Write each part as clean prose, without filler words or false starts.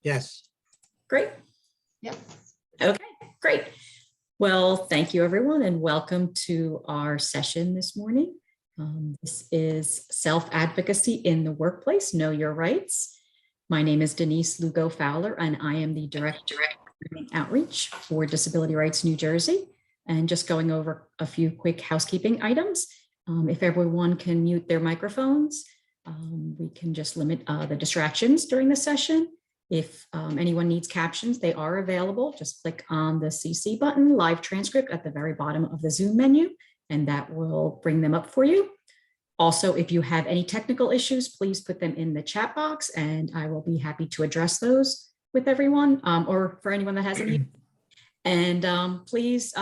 Yes. Great. Yes. Okay, great. Well, thank you everyone and welcome to our session this morning. This is self-advocacy in the workplace, know your rights. My name is Denise Lugo Fowler and I am the Director of Outreach for Disability Rights New Jersey. And just going over a few quick housekeeping items. If everyone can mute their microphones, we can just limit the distractions during the session. If anyone needs captions, they are available. Just click on the CC button, live transcript at the very bottom of the Zoom menu, and that will bring them up for you. Also, if you have any technical issues, please put them in the chat box and I will be happy to address those with everyone or for anyone that has any. And please,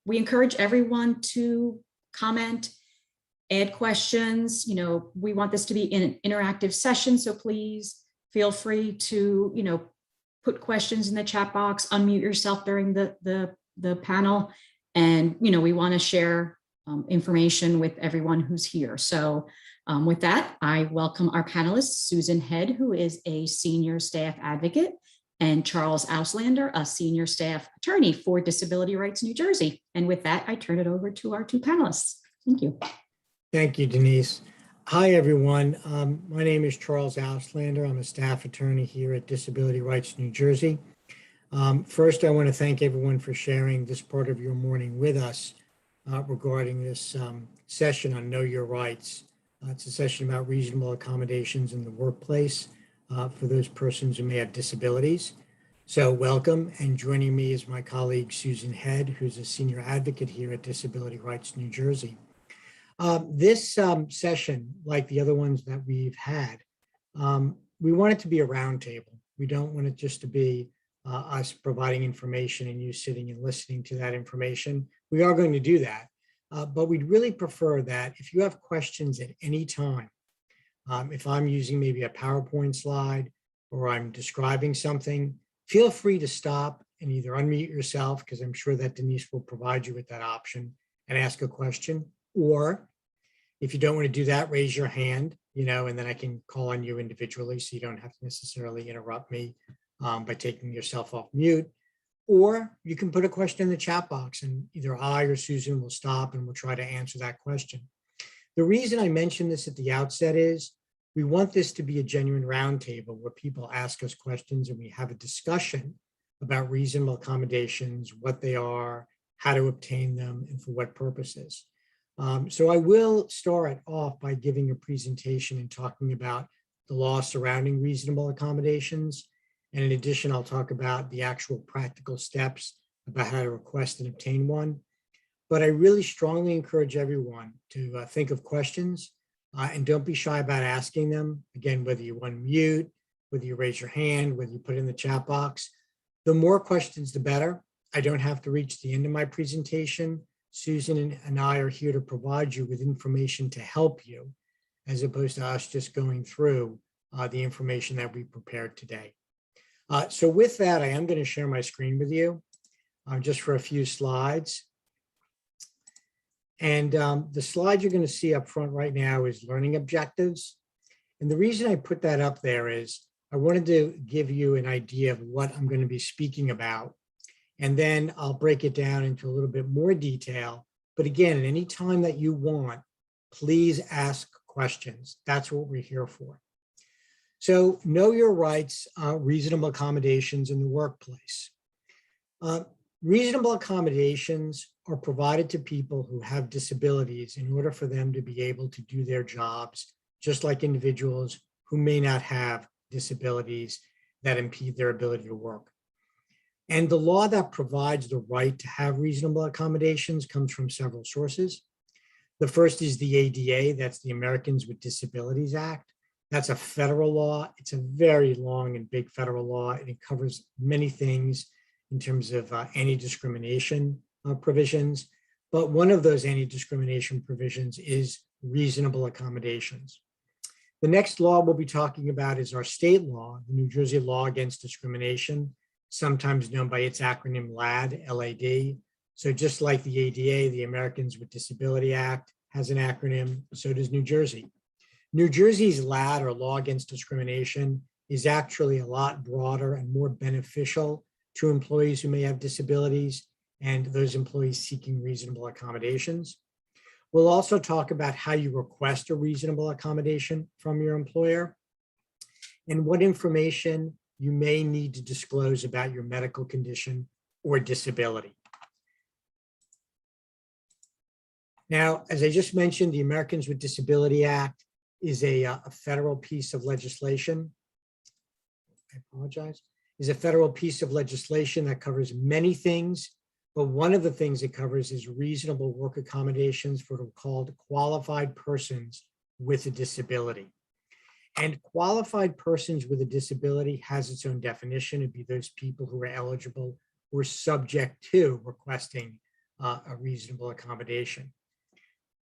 we encourage everyone to comment, add questions. You know, we want this to be an interactive session, so please feel free to, you know, put questions in the chat box, unmute yourself during the panel. And, you know, we want to share information with everyone who's here. So with that, I welcome our panelists, Susan Head, who is a senior staff advocate, and Charles Auslander, a senior staff attorney for Disability Rights New Jersey. And with that, I turn it over to our two panelists. Thank you. Thank you, Denise. Hi, everyone. My name is Charles Auslander. I'm a staff attorney here at Disability Rights New Jersey. First, I want to thank everyone for sharing this part of your morning with us regarding this session on Know Your Rights. It's a session about reasonable accommodations in the workplace for those persons who may have disabilities. So welcome, and joining me is my colleague Susan Head, who's a senior advocate here at Disability Rights New Jersey. This session, like the other ones that we've had, we want it to be a roundtable. We don't want it just to be us providing information and you sitting and listening to that information. We are going to do that, but we'd really prefer that if you have questions at any time, if I'm using maybe a PowerPoint slide or I'm describing something, feel free to stop and either unmute yourself, because I'm sure that Denise will provide you with that option, and ask a question. Or if you don't want to do that, raise your hand, you know, and then I can call on you individually so you don't have to necessarily interrupt me by taking yourself off mute. Or you can put a question in the chat box and either I or Susan will stop and we'll try to answer that question. The reason I mention this at the outset is we want this to be a genuine roundtable where people ask us questions and we have a discussion about reasonable accommodations, what they are, how to obtain them, and for what purposes. So I will start off by giving a presentation and talking about the law surrounding reasonable accommodations. And in addition, I'll talk about the actual practical steps about how to request and obtain one. But I really strongly encourage everyone to think of questions and don't be shy about asking them. Again, whether you unmute, whether you raise your hand, whether you put it in the chat box, the more questions, the better. I don't have to reach the end of my presentation. Susan and I are here to provide you with information to help you, as opposed to us just going through the information that we prepared today. So with that, I am going to share my screen with you just for a few slides. And the slide you're going to see up front right now is learning objectives. And the reason I put that up there is I wanted to give you an idea of what I'm going to be speaking about. And then I'll break it down into a little bit more detail. But again, at any time that you want, please ask questions. That's what we're here for. So know your rights, reasonable accommodations in the workplace. Reasonable accommodations are provided to people who have disabilities in order for them to be able to do their jobs, just like individuals who may not have disabilities that impede their ability to work. And the law that provides the right to have reasonable accommodations comes from several sources. The first is the ADA, that's the Americans with Disabilities Act. That's a federal law. It's a very long and big federal law, and it covers many things in terms of anti-discrimination provisions. But one of those anti-discrimination provisions is reasonable accommodations. The next law we'll be talking about is our state law, the New Jersey Law Against Discrimination, sometimes known by its acronym LAD, L-A-D. So just like the ADA, the Americans with Disability Act has an acronym, so does New Jersey. New Jersey's LAD, or Law Against Discrimination, is actually a lot broader and more beneficial to employees who may have disabilities and those employees seeking reasonable accommodations. We'll also talk about how you request a reasonable accommodation from your employer and what information you may need to disclose about your medical condition or disability. Now, as I just mentioned, the Americans with Disability Act is a federal piece of legislation. I apologize. Is a federal piece of legislation that covers many things, but one of the things it covers is reasonable work accommodations for what are called qualified persons with a disability. And qualified persons with a disability has its own definition. It'd be those people who are eligible or subject to requesting a reasonable accommodation.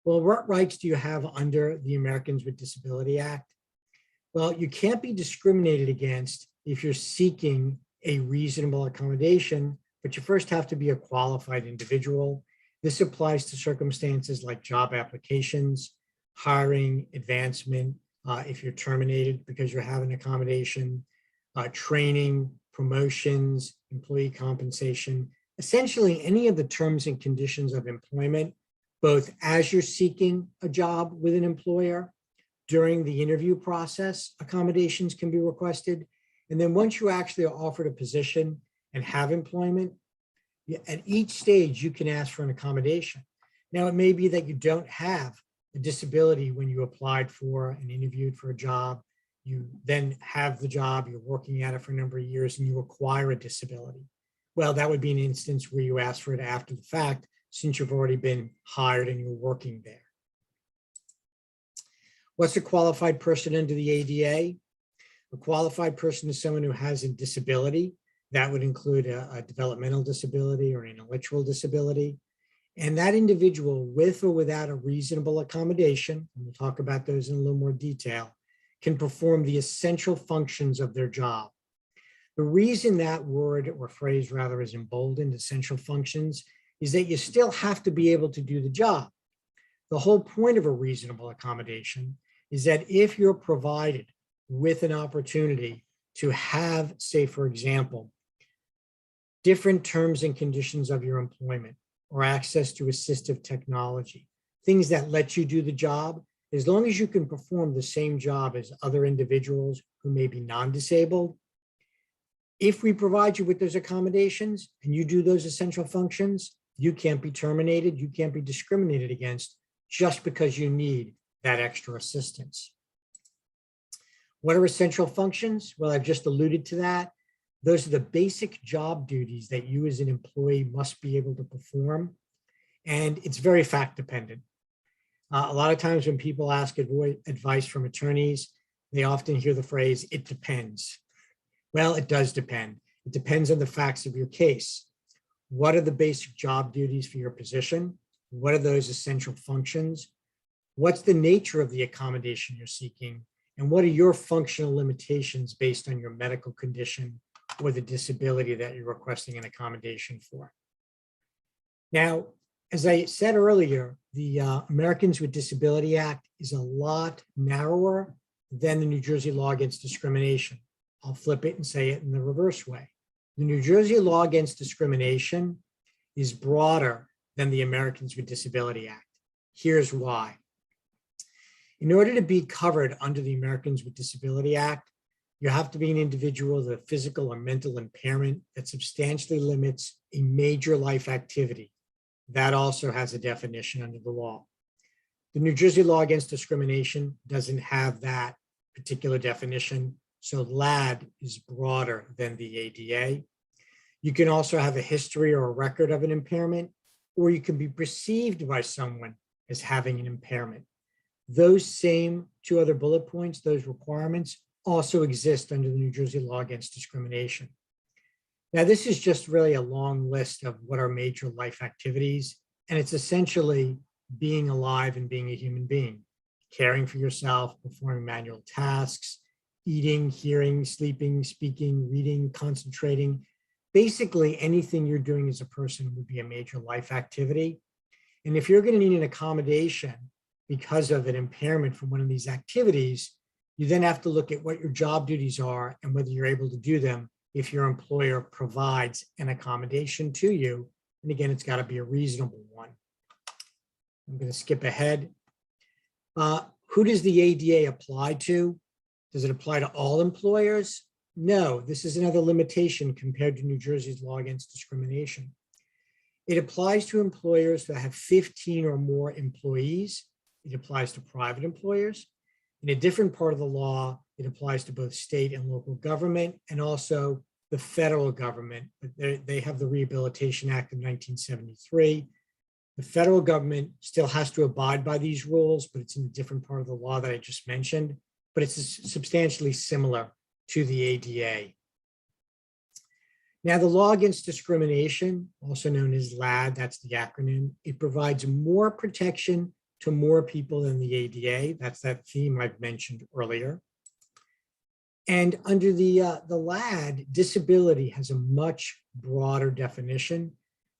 Well, what rights do you have under the Americans with Disability Act? Well, you can't be discriminated against if you're seeking a reasonable accommodation, but you first have to be a qualified individual. This applies to circumstances like job applications, hiring, advancement, if you're terminated because you're having accommodation, training, promotions, employee compensation, essentially any of the terms and conditions of employment, both as you're seeking a job with an employer, during the interview process, accommodations can be requested. And then once you actually are offered a position and have employment, at each stage you can ask for an accommodation. Now, it may be that you don't have a disability when you applied for and interviewed for a job. You then have the job, you're working at it for a number of years, and you acquire a disability. Well, that would be an instance where you ask for it after the fact, since you've already been hired and you're working there. What's a qualified person under the ADA? A qualified person is someone who has a disability. That would include a developmental disability or an intellectual disability. And that individual, with or without a reasonable accommodation, and we'll talk about those in a little more detail, can perform the essential functions of their job. The reason that word or phrase rather is emboldened, essential functions, is that you still have to be able to do the job. The whole point of a reasonable accommodation is that if you're provided with an opportunity to have, say, for example, different terms and conditions of your employment or access to assistive technology, things that let you do the job, as long as you can perform the same job as other individuals who may be non-disabled, if we provide you with those accommodations and you do those essential functions, you can't be terminated, you can't be discriminated against just because you need that extra assistance. What are essential functions? Well, I've just alluded to that. Those are the basic job duties that you as an employee must be able to perform. And it's very fact dependent. A lot of times when people ask advice from attorneys, they often hear the phrase, it depends. Well, it does depend. It depends on the facts of your case. What are the basic job duties for your position? What are those essential functions? What's the nature of the accommodation you're seeking? And what are your functional limitations based on your medical condition or the disability that you're requesting an accommodation for? Now, as I said earlier, the Americans with Disability Act is a lot narrower than the New Jersey law against discrimination. I'll flip it and say it in the reverse way. The New Jersey law against discrimination is broader than the Americans with Disability Act. Here's why. In order to be covered under the Americans with Disability Act, you have to be an individual with a physical or mental impairment that substantially limits a major life activity. That also has a definition under the law. The New Jersey law against discrimination doesn't have that particular definition, so LAD is broader than the ADA. You can also have a history or a record of an impairment, or you can be perceived by someone as having an impairment. Those same two other bullet points, those requirements, also exist under the New Jersey law against discrimination. Now, this is just really a long list of what are major life activities, and it's essentially being alive and being a human being, caring for yourself, performing manual tasks, eating, hearing, sleeping, speaking, reading, concentrating. Basically, anything you're doing as a person would be a major life activity. And if you're going to need an accommodation because of an impairment from one of these activities, You then have to look at what your job duties are and whether you're able to do them if your employer provides an accommodation to you. And again, it's got to be a reasonable one. I'm going to skip ahead. Who does the ADA apply to? Does it apply to all employers? No, this is another limitation compared to New Jersey's law against discrimination. It applies to employers that have 15 or more employees. It applies to private employers. In a different part of the law, it applies to both state and local government and also the federal government. But they have the Rehabilitation Act of 1973. The federal government still has to abide by these rules, but it's in a different part of the law that I just mentioned, but it's substantially similar to the ADA. Now, the law against discrimination, also known as LAD, that's the acronym, it provides more protection to more people than the ADA. That's that theme I've mentioned earlier. And under the LAD, disability has a much broader definition.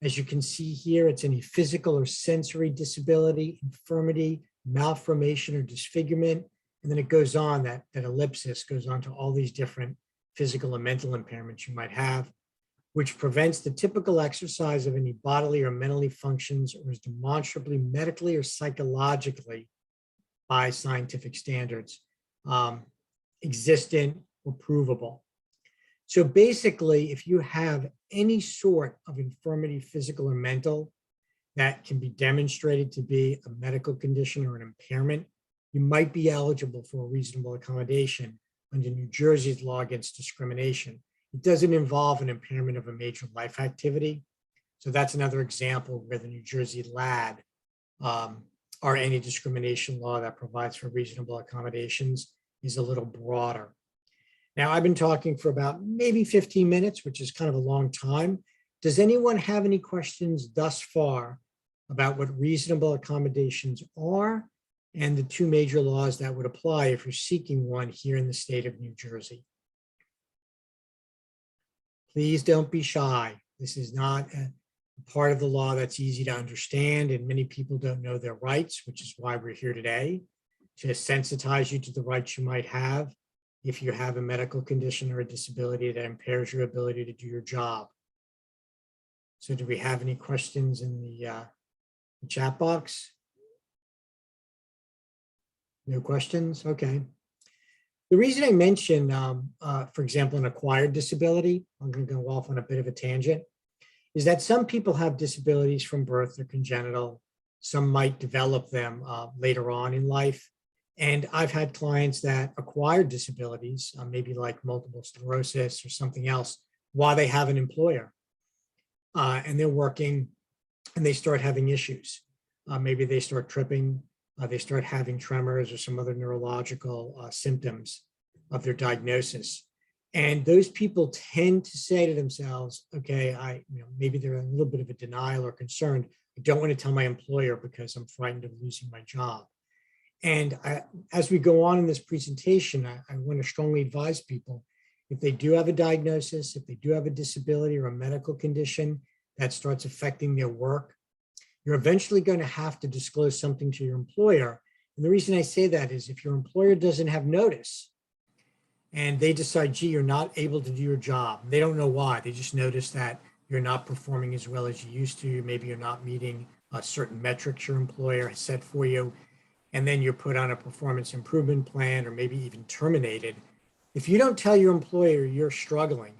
As you can see here, it's any physical or sensory disability, infirmity, malformation, or disfigurement. And then it goes on, that ellipsis goes on to all these different physical and mental impairments you might have, which prevents the typical exercise of any bodily or mentally functions or is demonstrably medically or psychologically by scientific standards existent or provable. So basically, if you have any sort of infirmity, physical or mental, that can be demonstrated to be a medical condition or an impairment, you might be eligible for a reasonable accommodation under New Jersey's law against discrimination. It doesn't involve an impairment of a major life activity. So that's another example where the New Jersey LAD or any discrimination law that provides for reasonable accommodations is a little broader. Now, I've been talking for about maybe 15 minutes, which is kind of a long time. Does anyone have any questions thus far about what reasonable accommodations are and the two major laws that would apply if you're seeking one here in the state of New Jersey? Please don't be shy. This is not a part of the law that's easy to understand, and many people don't know their rights, which is why we're here today, to sensitize you to the rights you might have if you have a medical condition or a disability that impairs your ability to do your job. So do we have any questions in the chat box? No questions? Okay. The reason I mentioned, for example, an acquired disability, I'm going to go off on a bit of a tangent, is that some people have disabilities from birth or congenital. Some might develop them later on in life. And I've had clients that acquired disabilities, maybe like multiple sclerosis or something else, while they have an employer. And they're working and they start having issues. Maybe they start tripping, they start having tremors or some other neurological symptoms of their diagnosis. And those people tend to say to themselves, okay, maybe they're in a little bit of a denial or concerned. I don't want to tell my employer because I'm frightened of losing my job. And as we go on in this presentation, I want to strongly advise people, if they do have a diagnosis, if they do have a disability or a medical condition that starts affecting their work, you're eventually going to have to disclose something to your employer. And the reason I say that is if your employer doesn't have notice and they decide, gee, you're not able to do your job, they don't know why, they just notice that you're not performing as well as you used to, maybe you're not meeting certain metrics your employer has set for you, and then you're put on a performance improvement plan or maybe even terminated. If you don't tell your employer you're struggling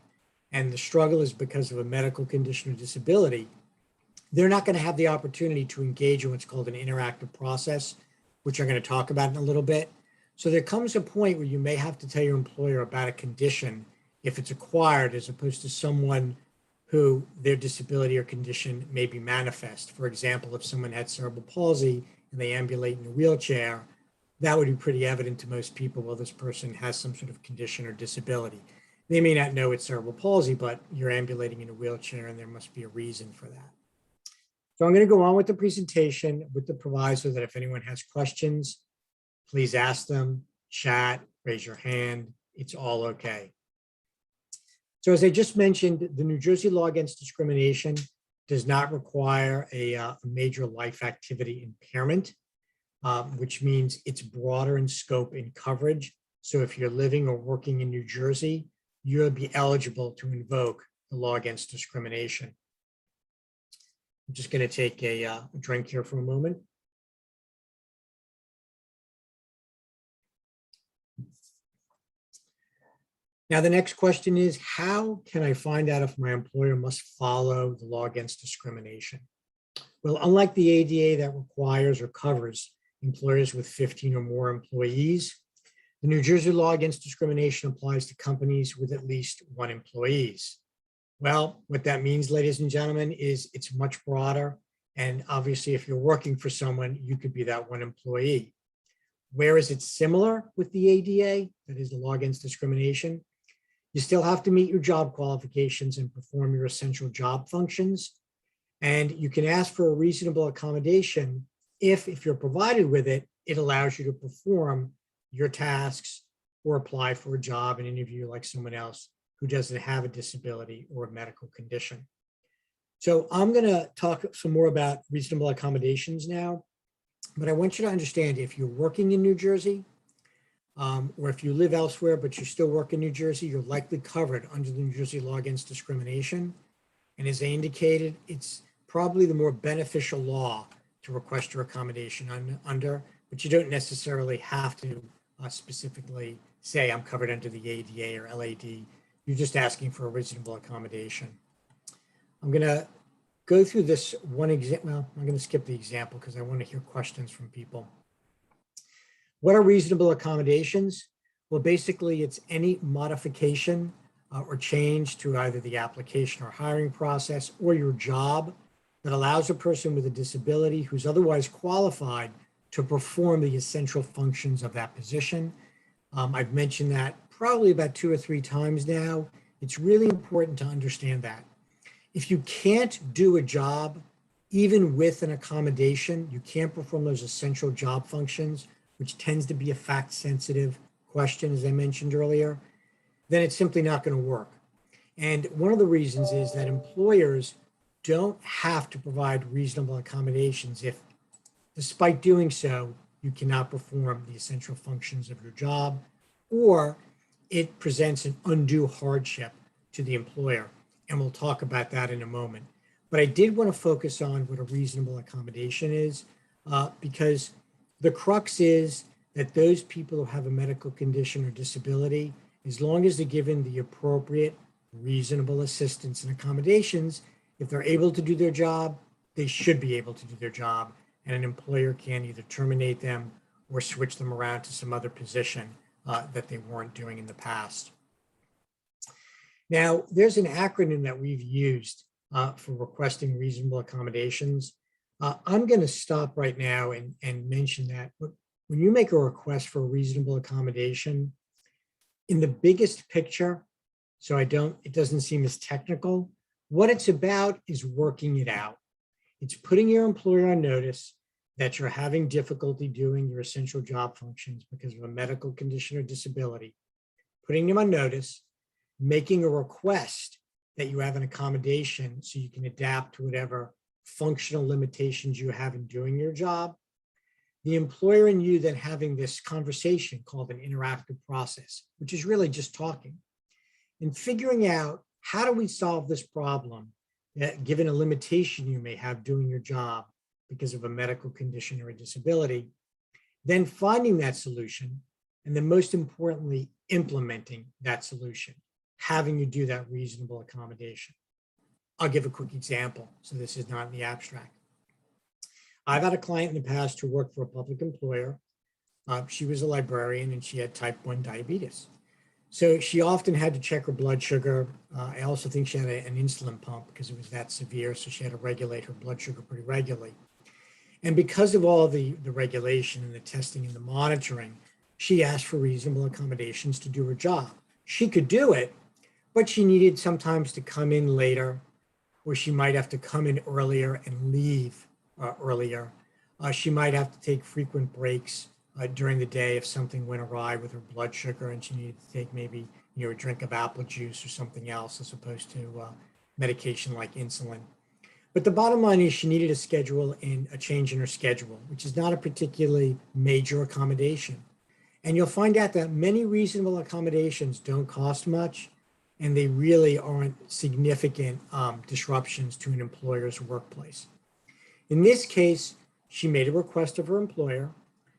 and the struggle is because of a medical condition or disability, they're not going to have the opportunity to engage in what's called an interactive process, which I'm going to talk about in a little bit. So there comes a point where you may have to tell your employer about a condition if it's acquired, as opposed to someone who their disability or condition may be manifest. For example, if someone had cerebral palsy and they ambulate in a wheelchair, that would be pretty evident to most people, well, this person has some sort of condition or disability. They may not know it's cerebral palsy, but you're ambulating in a wheelchair and there must be a reason for that. So I'm going to go on with the presentation with the proviso that if anyone has questions, please ask them, chat, raise your hand. It's all okay. So as I just mentioned, the New Jersey law against discrimination does not require a major life activity impairment, which means it's broader in scope and coverage. So if you're living or working in New Jersey, you'll be eligible to invoke the law against discrimination. I'm just going to take a drink here for a moment. Now, the next question is, how can I find out if my employer must follow the law against discrimination? Well, unlike the ADA that requires or covers employers with 15 or more employees, the New Jersey law against discrimination applies to companies with at least one employee. Well, what that means, ladies and gentlemen, is it's much broader. And obviously, if you're working for someone, you could be that one employee. Where is it similar with the ADA, that is the law against discrimination? You still have to meet your job qualifications and perform your essential job functions. And you can ask for a reasonable accommodation if you're provided with it, it allows you to perform your tasks or apply for a job and interview like someone else who doesn't have a disability or a medical condition. So I'm going to talk some more about reasonable accommodations now, but I want you to understand if you're working in New Jersey, or if you live elsewhere, but you still work in New Jersey, you're likely covered under the New Jersey law against discrimination. And as I indicated, it's probably the more beneficial law to request your accommodation under, but you don't necessarily have to specifically say I'm covered under the ADA or LAD. You're just asking for a reasonable accommodation. I'm going to go through this one example. Well, I'm going to skip the example because I want to hear questions from people. What are reasonable accommodations? Well, basically, it's any modification or change to either the application or hiring process or your job that allows a person with a disability who's otherwise qualified to perform the essential functions of that position. I've mentioned that probably about 2 or 3 times now. It's really important to understand that. If you can't do a job, even with an accommodation, you can't perform those essential job functions, which tends to be a fact-sensitive question, as I mentioned earlier, then it's simply not going to work. And one of the reasons is that employers don't have to provide reasonable accommodations if, despite doing so, you cannot perform the essential functions of your job, or it presents an undue hardship to the employer. And we'll talk about that in a moment. But I did want to focus on what a reasonable accommodation is, because the crux is that those people who have a medical condition or disability, as long as they're given the appropriate, reasonable assistance and accommodations, if they're able to do their job, they should be able to do their job. And an employer can either terminate them or switch them around to some other position that they weren't doing in the past. Now, there's an acronym that we've used for requesting reasonable accommodations. I'm going to stop right now and mention that when you make a request for a reasonable accommodation, in the biggest picture, so it doesn't seem as technical, what it's about is working it out. It's putting your employer on notice that you're having difficulty doing your essential job functions because of a medical condition or disability, putting them on notice, making a request that you have an accommodation so you can adapt to whatever functional limitations you have in doing your job. The employer and you then having this conversation called an interactive process, which is really just talking and figuring out how do we solve this problem given a limitation you may have doing your job because of a medical condition or a disability, then finding that solution, and then most importantly, implementing that solution, having you do that reasonable accommodation. I'll give a quick example, so this is not in the abstract. I've had a client in the past who worked for a public employer. She was a librarian and she had type 1 diabetes. So she often had to check her blood sugar. I also think she had an insulin pump because it was that severe, so she had to regulate her blood sugar pretty regularly. And because of all the regulation and the testing and the monitoring, she asked for reasonable accommodations to do her job. She could do it, but she needed sometimes to come in later, or she might have to come in earlier and leave earlier. She might have to take frequent breaks during the day if something went awry with her blood sugar and she needed to take maybe a drink of apple juice or something else as opposed to medication like insulin. But the bottom line is she needed a schedule and a change in her schedule, which is not a particularly major accommodation. And you'll find out that many reasonable accommodations don't cost much, and they really aren't significant disruptions to an employer's workplace. In this case, she made a request of her employer.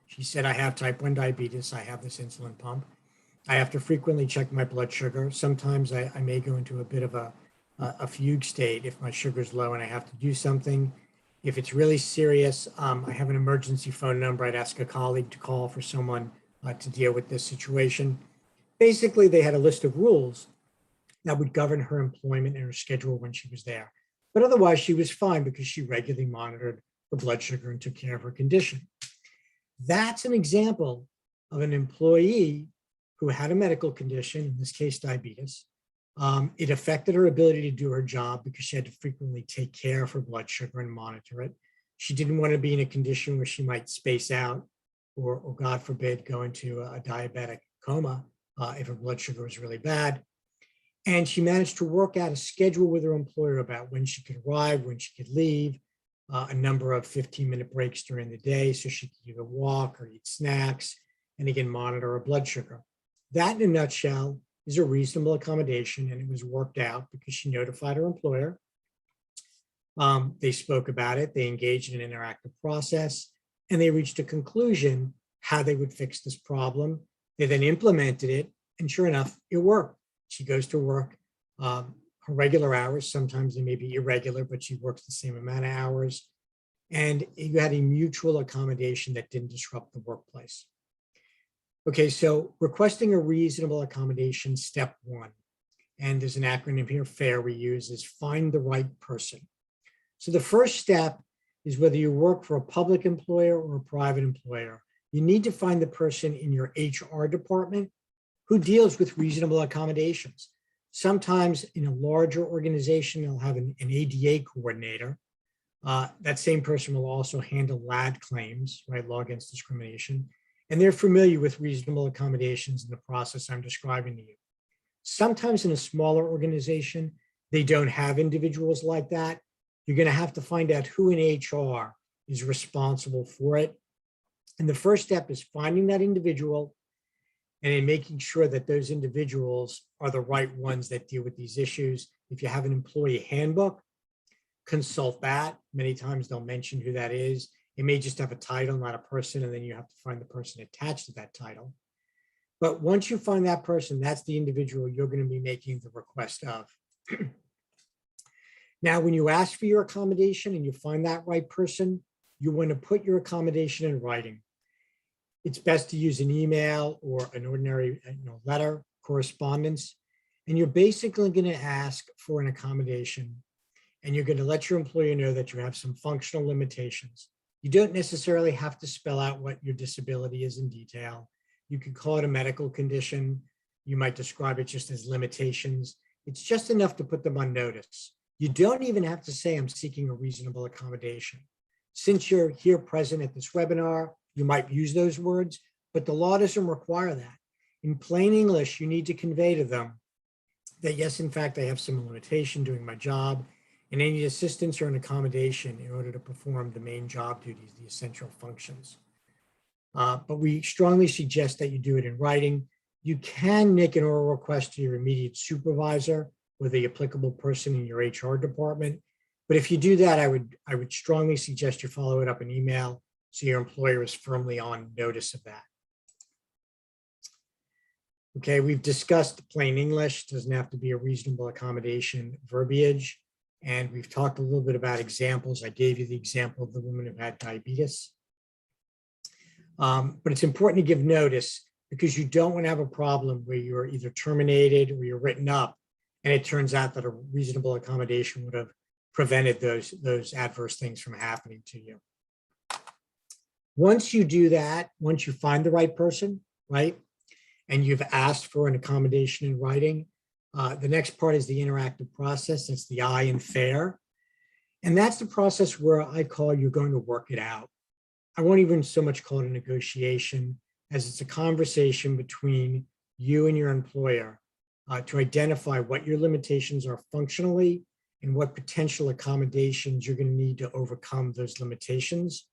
She said, I have type 1 diabetes. I have this insulin pump. I have to frequently check my blood sugar. Sometimes I may go into a bit of a fugue state if my sugar's low and I have to do something. If it's really serious, I have an emergency phone number. I'd ask a colleague to call for someone to deal with this situation. Basically, they had a list of rules that would govern her employment and her schedule when she was there. But otherwise, she was fine because she regularly monitored her blood sugar and took care of her condition. That's an example of an employee who had a medical condition, in this case, diabetes. It affected her ability to do her job because she had to frequently take care of her blood sugar and monitor it. She didn't want to be in a condition where she might space out or God forbid, go into a diabetic coma if her blood sugar was really bad. And she managed to work out a schedule with her employer about when she could arrive, when she could leave, a number of 15-minute breaks during the day so she could either walk or eat snacks, and again, monitor her blood sugar. That, in a nutshell, is a reasonable accommodation, and it was worked out because she notified her employer. They spoke about it, they engaged in an interactive process, and they reached a conclusion how they would fix this problem. They then implemented it, and sure enough, it worked. She goes to work her regular hours. Sometimes they may be irregular, but she works the same amount of hours. And you had a mutual accommodation that didn't disrupt the workplace. Okay, so requesting a reasonable accommodation, step one, and there's an acronym here, FAIR, we use, is find the right person. So the first step is whether you work for a public employer or a private employer, you need to find the person in your HR department who deals with reasonable accommodations. Sometimes in a larger organization, they'll have an ADA coordinator. That same person will also handle LAD claims, right, law against discrimination, and they're familiar with reasonable accommodations in the process I'm describing to you. Sometimes in a smaller organization, they don't have individuals like that. You're going to have to find out who in HR is responsible for it. And the first step is finding that individual and in making sure that those individuals are the right ones that deal with these issues. If you have an employee handbook, consult that. Many times they'll mention who that is. It may just have a title, not a person, and then you have to find the person attached to that title. But once you find that person, that's the individual you're going to be making the request of. Now, when you ask for your accommodation and you find that right person, you want to put your accommodation in writing. It's best to use an email or an ordinary letter, correspondence, and you're basically going to ask for an accommodation, and you're going to let your employer know that you have some functional limitations. You don't necessarily have to spell out what your disability is in detail. You could call it a medical condition. You might describe it just as limitations. It's just enough to put them on notice. You don't even have to say, I'm seeking a reasonable accommodation. Since you're here present at this webinar, you might use those words, but the law doesn't require that. In plain English, you need to convey to them that, yes, in fact, I have some limitation doing my job, and I need assistance or an accommodation in order to perform the main job duties, the essential functions. But we strongly suggest that you do it in writing. You can make an oral request to your immediate supervisor or the applicable person in your HR department. But if you do that, I would strongly suggest you follow it up in email so your employer is firmly on notice of that. Okay, we've discussed plain English, doesn't have to be a reasonable accommodation verbiage. And we've talked a little bit about examples. I gave you the example of the woman who had diabetes. But it's important to give notice because you don't want to have a problem where you're either terminated or you're written up, and it turns out that a reasonable accommodation would have prevented those adverse things from happening to you. Once you do that, once you find the right person, right, and you've asked for an accommodation in writing, the next part is the interactive process. That's the I in FAIR. And that's the process where I call you're going to work it out. I won't even so much call it a negotiation as it's a conversation between you and your employer to identify what your limitations are functionally and what potential accommodations you're going to need to overcome those limitations.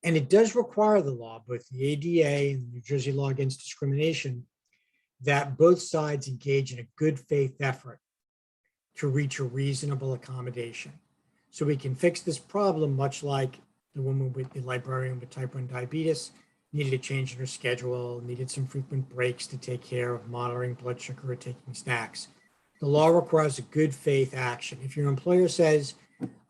And it does require the law, both the ADA and the New Jersey Law Against Discrimination, that both sides engage in a good faith effort to reach a reasonable accommodation. So we can fix this problem, much like the woman with the librarian with type 1 diabetes needed a change in her schedule, needed some frequent breaks to take care of monitoring blood sugar or taking snacks. The law requires a good faith action. If your employer says,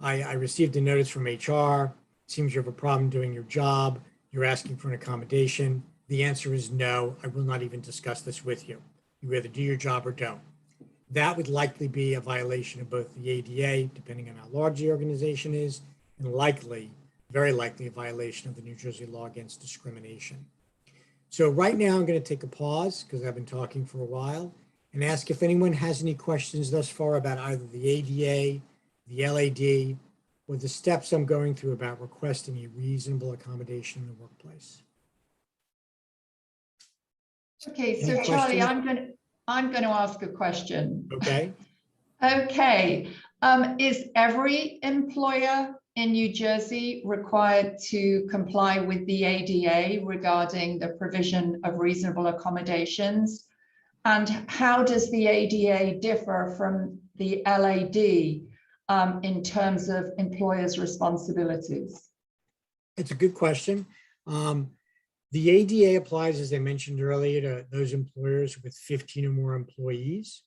I received a notice from HR, seems you have a problem doing your job, you're asking for an accommodation, the answer is no, I will not even discuss this with you. You either do your job or don't. That would likely be a violation of both the ADA, depending on how large the organization is, and likely, very likely, a violation of the New Jersey Law Against Discrimination. So right now, I'm going to take a pause because I've been talking for a while and ask if anyone has any questions thus far about either the ADA, the LAD, or the steps I'm going through about requesting a reasonable accommodation in the workplace. Okay, so Any Charlie, questions? I'm going to ask a question. Okay. Okay, is every employer in New Jersey required to comply with the ADA regarding the provision of reasonable accommodations? And how does the ADA differ from the LAD in terms of employers' responsibilities? It's a good question. The ADA applies, as I mentioned earlier, to those employers with 15 or more employees.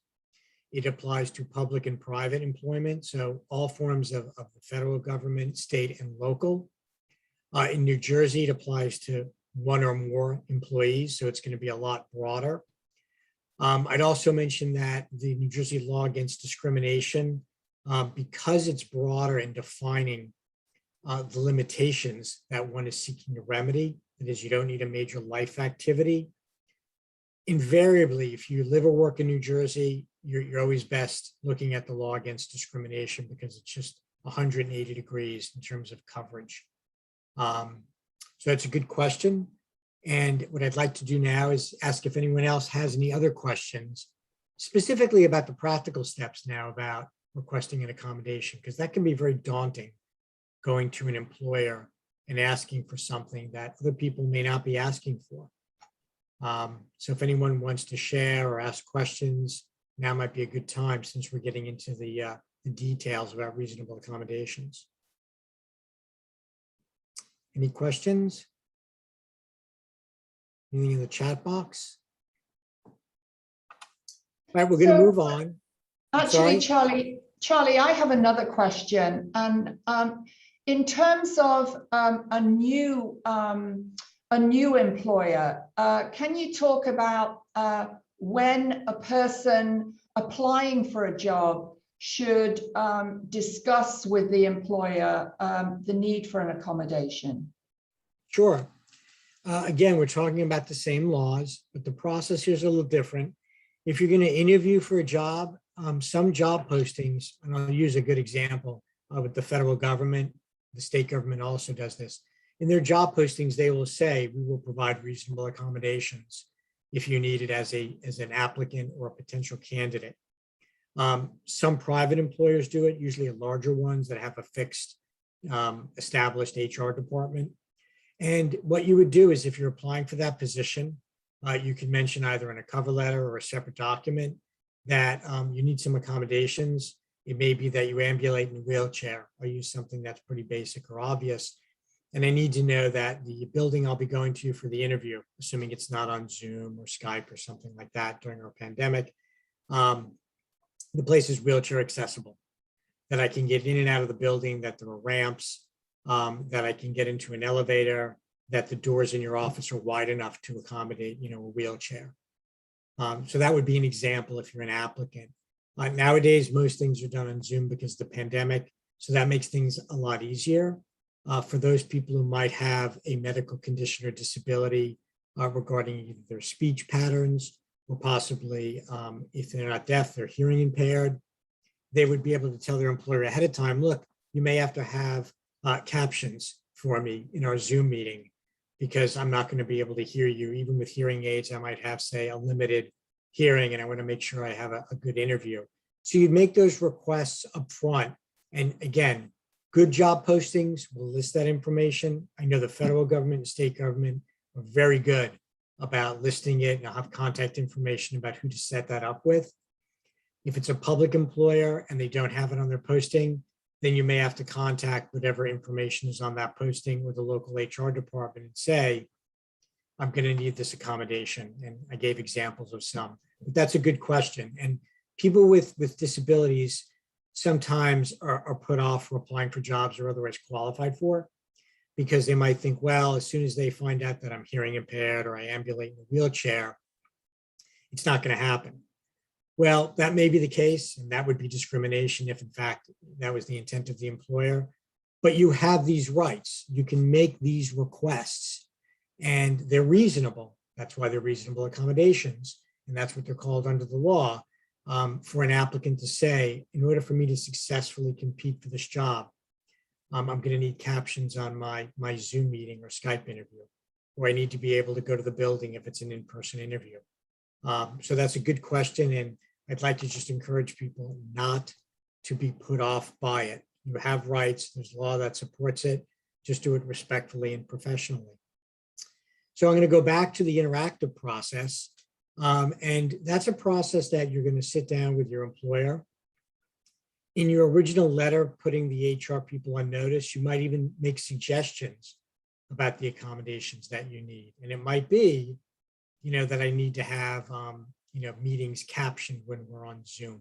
It applies to public and private employment, so all forms of the federal government, state, and local. In New Jersey, it applies to one or more employees, so it's going to be a lot broader. I'd also mention that the New Jersey Law Against Discrimination, because it's broader in defining the limitations that one is seeking to remedy, that is, you don't need a major life activity. Invariably, if you live or work in New Jersey, you're always best looking at the law against discrimination because it's just 180 degrees in terms of coverage. So that's a good question. And what I'd like to do now is ask if anyone else has any other questions, specifically about the practical steps now about requesting an accommodation, because that can be very daunting, going to an employer and asking for something that other people may not be asking for. So if anyone wants to share or ask questions, now might be a good time since we're getting into the details about reasonable accommodations. Any questions? Anything in the chat box? All right, we're going to move on. Actually, Charlie, I have another question. And in terms of a new employer, can you talk about when a person applying for a job should discuss with the employer the need for an accommodation? Sure. Again, we're talking about the same laws, but the process here is a little different. If you're going to interview for a job, some job postings, and I'll use a good example with the federal government, the state government also does this. In their job postings, they will say, we will provide reasonable accommodations if you need it as an applicant or a potential candidate. Some private employers do it, usually larger ones that have a fixed established HR department. And what you would do is if you're applying for that position, you can mention either in a cover letter or a separate document that you need some accommodations. It may be that you ambulate in a wheelchair. I'll use something that's pretty basic or obvious. And I need to know that the building I'll be going to for the interview, assuming it's not on Zoom or Skype or something like that during our pandemic, the place is wheelchair accessible, that I can get in and out of the building, that there are ramps, that I can get into an elevator, that the doors in your office are wide enough to accommodate, a wheelchair. So that would be an example if you're an applicant. Nowadays, most things are done on Zoom because of the pandemic, so that makes things a lot easier. For those people who might have a medical condition or disability regarding either their speech patterns or possibly if they're not deaf, they're hearing impaired, they would be able to tell their employer ahead of time, look, you may have to have captions for me in our Zoom meeting because I'm not going to be able to hear you. Even with hearing aids, I might have, say, a limited hearing, and I want to make sure I have a good interview. So you'd make those requests up front. And again, Good job postings will list that information. I know the federal government and state government are very good about listing it, and I'll have contact information about who to set that up with. If it's a public employer and they don't have it on their posting, then you may have to contact whatever information is on that posting with the local HR department and say, I'm going to need this accommodation. And I gave examples of some, but that's a good question. And people with disabilities sometimes are put off for applying for jobs they're otherwise qualified for, because they might think, well, as soon as they find out that I'm hearing impaired or I ambulate in a wheelchair, it's not going to happen. Well, that may be the case, and that would be discrimination if in fact that was the intent of the employer. But you have these rights. You can make these requests, and they're reasonable. That's why they're reasonable accommodations, and that's what they're called under the law, for an applicant to say, in order for me to successfully compete for this job, I'm going to need captions on my Zoom meeting or Skype interview, or I need to be able to go to the building if it's an in-person interview. So that's a good question, and I'd like to just encourage people not to be put off by it. You have rights. There's law that supports it. Just do it respectfully and professionally. So I'm going to go back to the interactive process. And that's a process that you're going to sit down with your employer. In your original letter, putting the HR people on notice, you might even make suggestions about the accommodations that you need. And it might be, that I need to have, meetings captioned when we're on Zoom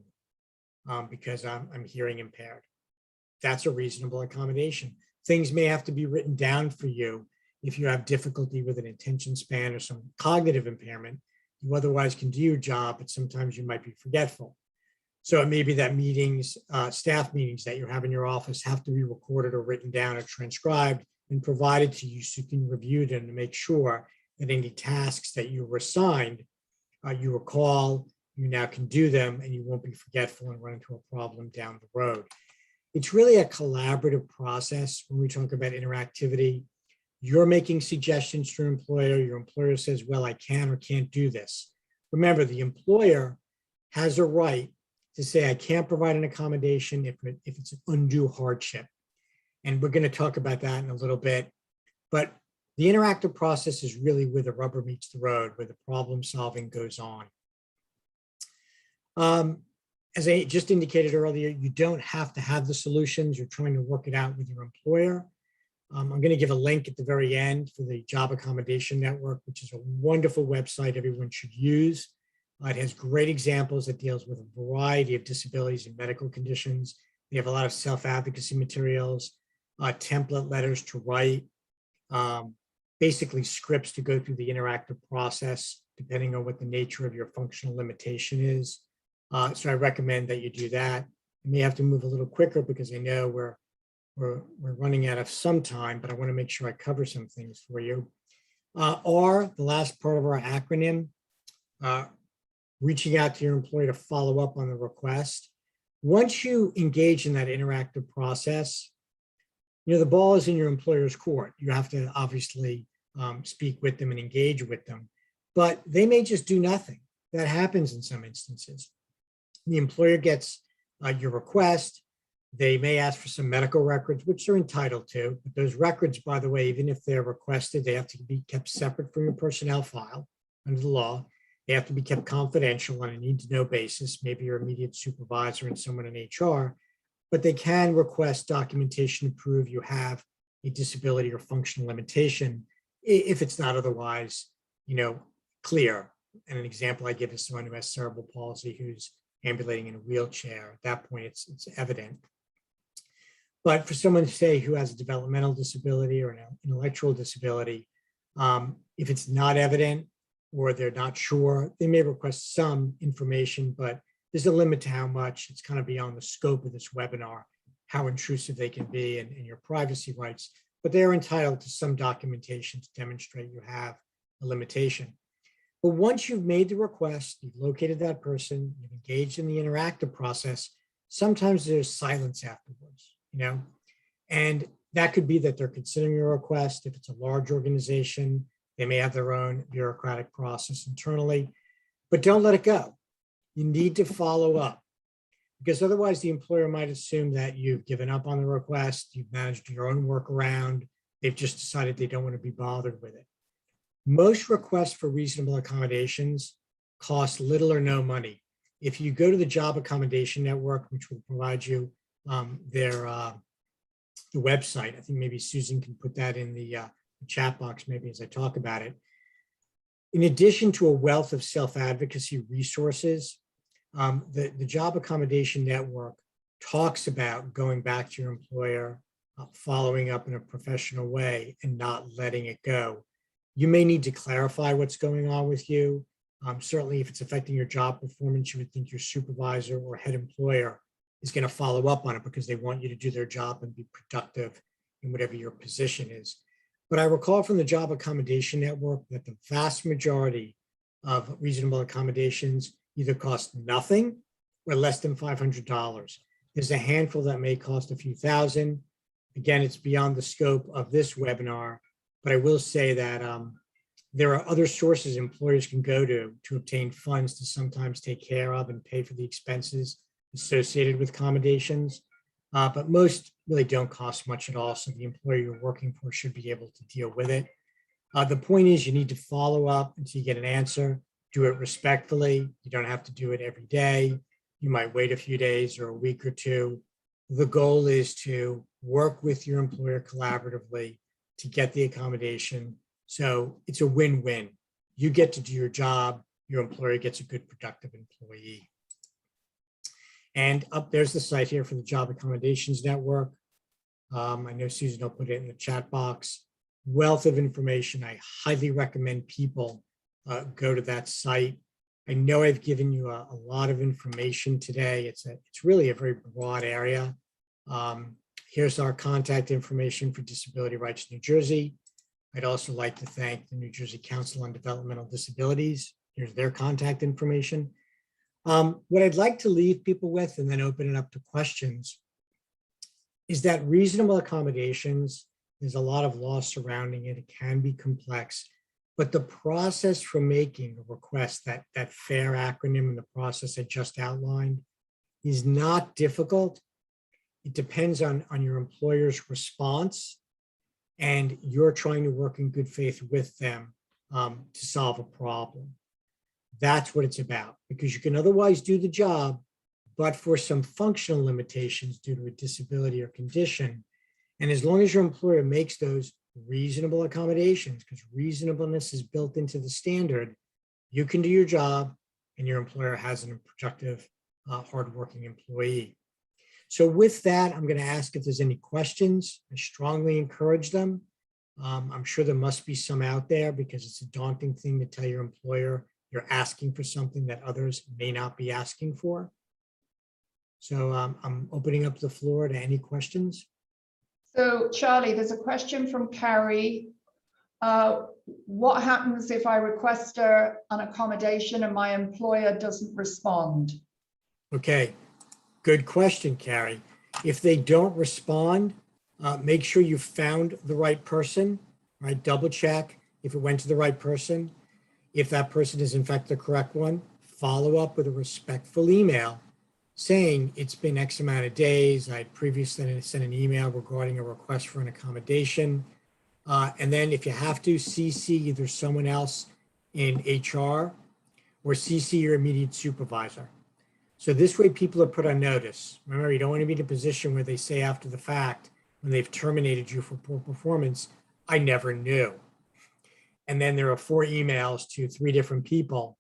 because I'm hearing impaired. That's a reasonable accommodation. Things may have to be written down for you if you have difficulty with an attention span or some cognitive impairment. You otherwise can do your job, but sometimes you might be forgetful. So it may be that meetings, staff meetings that you have in your office have to be recorded or written down or transcribed and provided to you so you can review them to make sure that any tasks that you were assigned, you recall, you now can do them, and you won't be forgetful and run into a problem down the road. It's really a collaborative process when we talk about interactivity. You're making suggestions to your employer says, well, I can or can't do this. Remember, the employer has a right to say, I can't provide an accommodation if it's an undue hardship. And we're going to talk about that in a little bit. But the interactive process is really where the rubber meets the road, where the problem solving goes on. As I just indicated earlier, you don't have to have the solutions. You're trying to work it out with your employer. I'm going to give a link at the very end for the Job Accommodation Network, which is a wonderful website everyone should use. It has great examples. It deals with a variety of disabilities and medical conditions. They have a lot of self-advocacy materials, template letters to write, basically scripts to go through the interactive process, depending on what the nature of your functional limitation is. So I recommend that you do that. You may have to move a little quicker because I know we're running out of some time, but I want to make sure I cover some things for you. R, the last part of our acronym, reaching out to your employer to follow up on the request. Once you engage in that interactive process, the ball is in your employer's court. You have to obviously speak with them and engage with them, but they may just do nothing. That happens in some instances. The employer gets your request. They may ask for some medical records, which they're entitled to. But those records, by the way, even if they're requested, they have to be kept separate from your personnel file under the law. They have to be kept confidential on a need-to-know basis, maybe your immediate supervisor and someone in HR. But they can request documentation to prove you have a disability or functional limitation if it's not otherwise, clear. And an example I give is someone who has cerebral palsy who's ambulating in a wheelchair. At that point, it's evident. But for someone, say, who has a developmental disability or an intellectual disability, if it's not evident or they're not sure, they may request some information, but there's a limit to how much. It's kind of beyond the scope of this webinar, how intrusive they can be and your privacy rights, but they're entitled to some documentation to demonstrate you have a limitation. But once you've made the request, you've located that person, you've engaged in the interactive process, sometimes there's silence afterwards, and that could be that they're considering your request. If it's a large organization, they may have their own bureaucratic process internally, but don't let it go. You need to follow up. because otherwise the employer might assume that you've given up on the request, you've managed your own workaround, they've just decided they don't want to be bothered with it. Most requests for reasonable accommodations cost little or no money. If you go to the Job Accommodation Network, which will provide you the website, I think maybe Susan can put that in the chat box maybe as I talk about it. In addition to a wealth of self-advocacy resources, the Job Accommodation Network talks about going back to your employer, following up in a professional way and not letting it go. You may need to clarify what's going on with you. Certainly, if it's affecting your job performance, you would think your supervisor or head employer is going to follow up on it because they want you to do their job and be productive in whatever your position is. But I recall from the Job Accommodation Network that the vast majority of reasonable accommodations either cost nothing or less than $500. There's a handful that may cost a few thousand. Again, it's beyond the scope of this webinar, but I will say that there are other sources employers can go to obtain funds to sometimes take care of and pay for the expenses associated with accommodations. But most really don't cost much at all. So the employer you're working for should be able to deal with it. The point is you need to follow up until you get an answer. Do it respectfully. You don't have to do it every day. You might wait a few days or a week or two. The goal is to work with your employer collaboratively to get the accommodation. So it's a win-win. You get to do your job. Your employer gets a good, productive employee. And up there's the site here for the Job Accommodations Network. I know Susan will put it in the chat box. Wealth of information. I highly recommend people go to that site. I know I've given you a lot of information today. It's really a very broad area. Here's our contact information for Disability Rights New Jersey. I'd also like to thank the New Jersey Council on Developmental Disabilities. Here's their contact information. What I'd like to leave people with and then open it up to questions is that reasonable accommodations, there's a lot of law surrounding it. It can be complex, but the process for making a request, that FAIR acronym and the process I just outlined is not difficult. It depends on your employer's response, and you're trying to work in good faith with them to solve a problem. That's what it's about, because you can otherwise do the job, but for some functional limitations due to a disability or condition. And as long as your employer makes those reasonable accommodations, because reasonableness is built into the standard, you can do your job and your employer has a productive, hardworking employee. So with that, I'm going to ask if there's any questions. I strongly encourage them. I'm sure there must be some out there because it's a daunting thing to tell your employer you're asking for something that others may not be asking for. So I'm opening up the floor to any questions. So Charlie, there's a question from Carrie. What happens if I request an accommodation and my employer doesn't respond? Okay, good question, Carrie. If they don't respond, make sure you found the right person, right? Double check if it went to the right person. If that person is in fact the correct one, follow up with a respectful email saying it's been X amount of days. I previously sent an email regarding a request for an accommodation. And then if you have to, CC either someone else in HR or CC your immediate supervisor. So this way people are put on notice. Remember, you don't want to be in a position where they say after the fact, when they've terminated you for poor performance, I never knew. And then there are 4 emails to 3 different people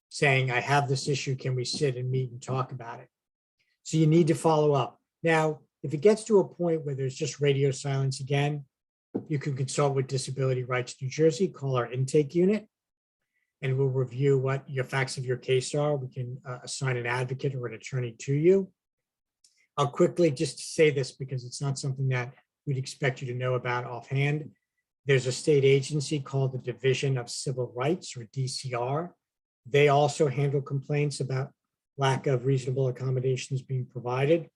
saying, I have this issue, can we sit and meet and talk about it? So you need to follow up. Now, if it gets to a point where there's just radio silence again, you can consult with Disability Rights New Jersey, call our intake unit, and we'll review what your facts of your case are. We can assign an advocate or an attorney to you. I'll quickly just say this because it's not something that we'd expect you to know about offhand. There's a state agency called the Division of Civil Rights, or DCR. They also handle complaints about lack of reasonable accommodations being provided.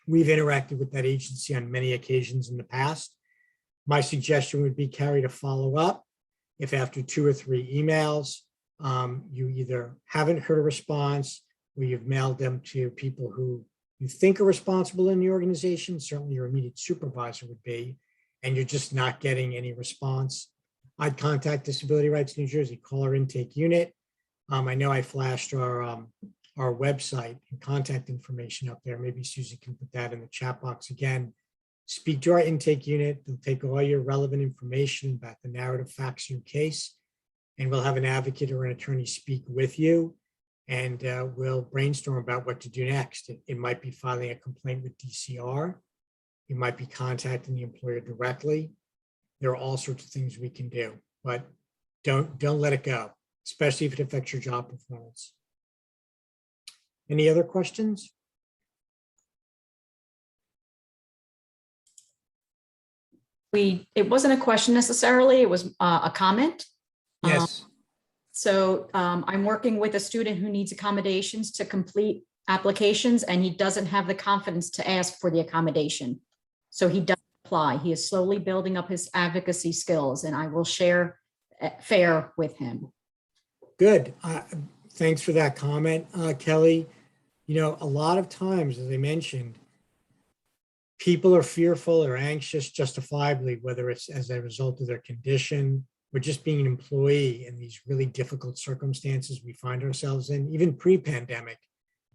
We've interacted with that agency on many occasions in the past. My suggestion would be, Carrie, to follow up. If after 2 or 3 emails, you either haven't heard a response, where you've mailed them to people who you think are responsible in the organization, certainly your immediate supervisor would be, and you're just not getting any response, I'd contact Disability Rights New Jersey, call our intake unit. I know I flashed our website and contact information up there. Maybe Susie can put that in the chat box again. Speak to our intake unit. They'll take all your relevant information about the narrative facts of your case, and we'll have an advocate or an attorney speak with you, and we'll brainstorm about what to do next. It might be filing a complaint with DCR. You might be contacting the employer directly. There are all sorts of things we can do, but don't let it go, especially if it affects your job performance. Any other questions? It wasn't a question necessarily, it was a comment. Yes. I'm working with a student who needs accommodations to complete applications, and he doesn't have the confidence to ask for the accommodation. So he doesn't apply. He is slowly building up his advocacy skills, and I will share FAIR with him. Good. Thanks for that comment, Kelly. You know, a lot of times, as I mentioned, people are fearful or anxious justifiably, whether it's as a result of their condition or just being an employee in these really difficult circumstances we find ourselves in, even pre-pandemic.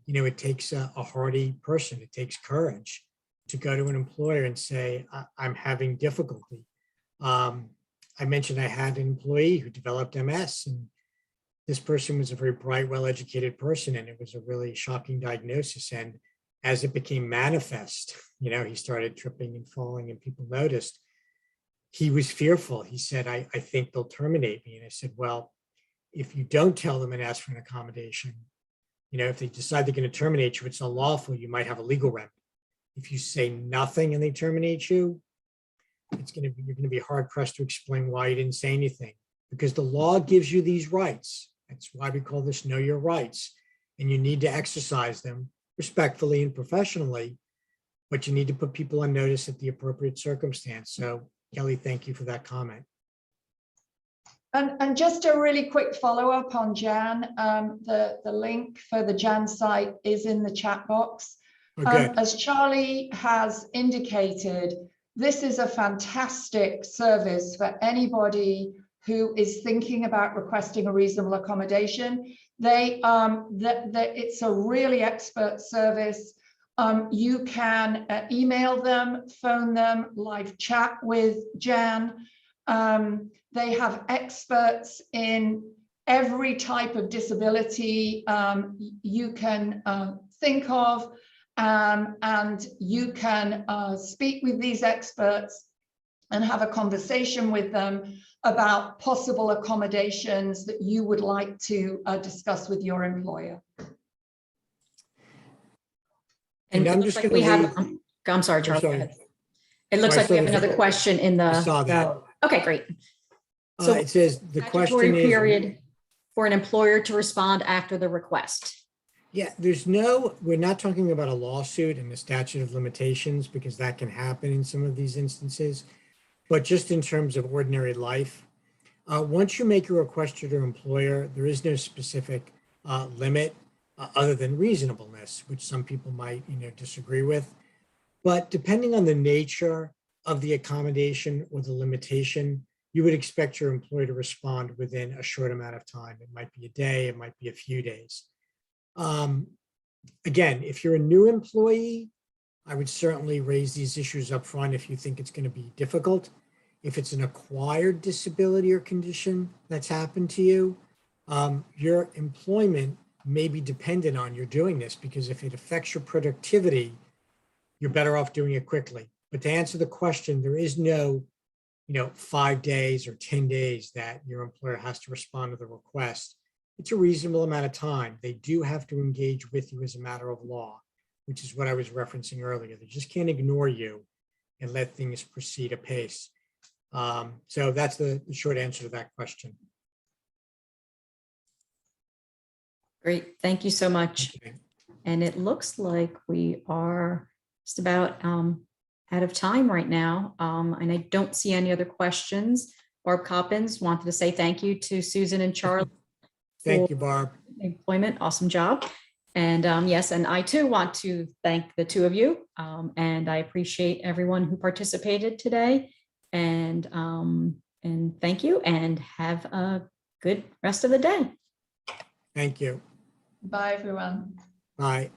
You know, it takes a hardy person. It takes courage to go to an employer and say, I'm having difficulty. I mentioned I had an employee who developed MS, and this person was a very bright, well-educated person, and it was a really shocking diagnosis. And as it became manifest, you know, he started tripping and falling and people noticed. He was fearful. He said, I think they'll terminate me. And I said, well, if you don't tell them and ask for an accommodation, you know, if they decide they're going to terminate you, it's unlawful, you might have a legal remedy. If you say nothing and they terminate you, you're going to be hard pressed to explain why you didn't say anything, because the law gives you these rights. That's why we call this know your rights. And you need to exercise them respectfully and professionally, but you need to put people on notice at the appropriate circumstance. So Kelly, thank you for that comment. And just a really quick follow-up on Jan, the link for the Jan site is in the chat box. As Charlie has indicated, this is a fantastic service for anybody who is thinking about requesting a reasonable accommodation. It's a really expert service. You can email them, phone them, live chat with Jan. They have experts in every type of disability you can think of, and you can speak with these experts and have a conversation with them about possible accommodations that you would like to discuss with your employer. And I'm just like going to have, I'm sorry, Charles. Go ahead. It looks like we have another question in the. I saw that. Okay, great. So it says the question is period for an employer to respond after the request. Yeah, we're not talking about a lawsuit and the statute of limitations, because that can happen in some of these instances, but just in terms of ordinary life. Once you make your request to your employer, there is no specific limit other than reasonableness, which some people might, disagree with. But depending on the nature of the accommodation or the limitation, you would expect your employer to respond within a short amount of time. It might be a day, it might be a few days. Again, if you're a new employee, I would certainly raise these issues up front if you think it's going to be difficult. If it's an acquired disability or condition that's happened to you, your employment may be dependent on your doing this, because if it affects your productivity, you're better off doing it quickly. But to answer the question, there is no 5 days or 10 days that your employer has to respond to the request. It's a reasonable amount of time. They do have to engage with you as a matter of law, which is what I was referencing earlier. They just can't ignore you and let things proceed apace. So that's the short answer to that question. Great, thank you so much. Okay. And it looks like we are just about out of time right now. And I don't see any other questions. Barb Coppins wanted to say thank you to Susan and Charlie. Thank you, Barb. Employment, awesome job. And yes, and I too want to thank the two of you. And I appreciate everyone who participated today. And thank you, and have a good rest of the day. Thank you. Bye, everyone. Bye.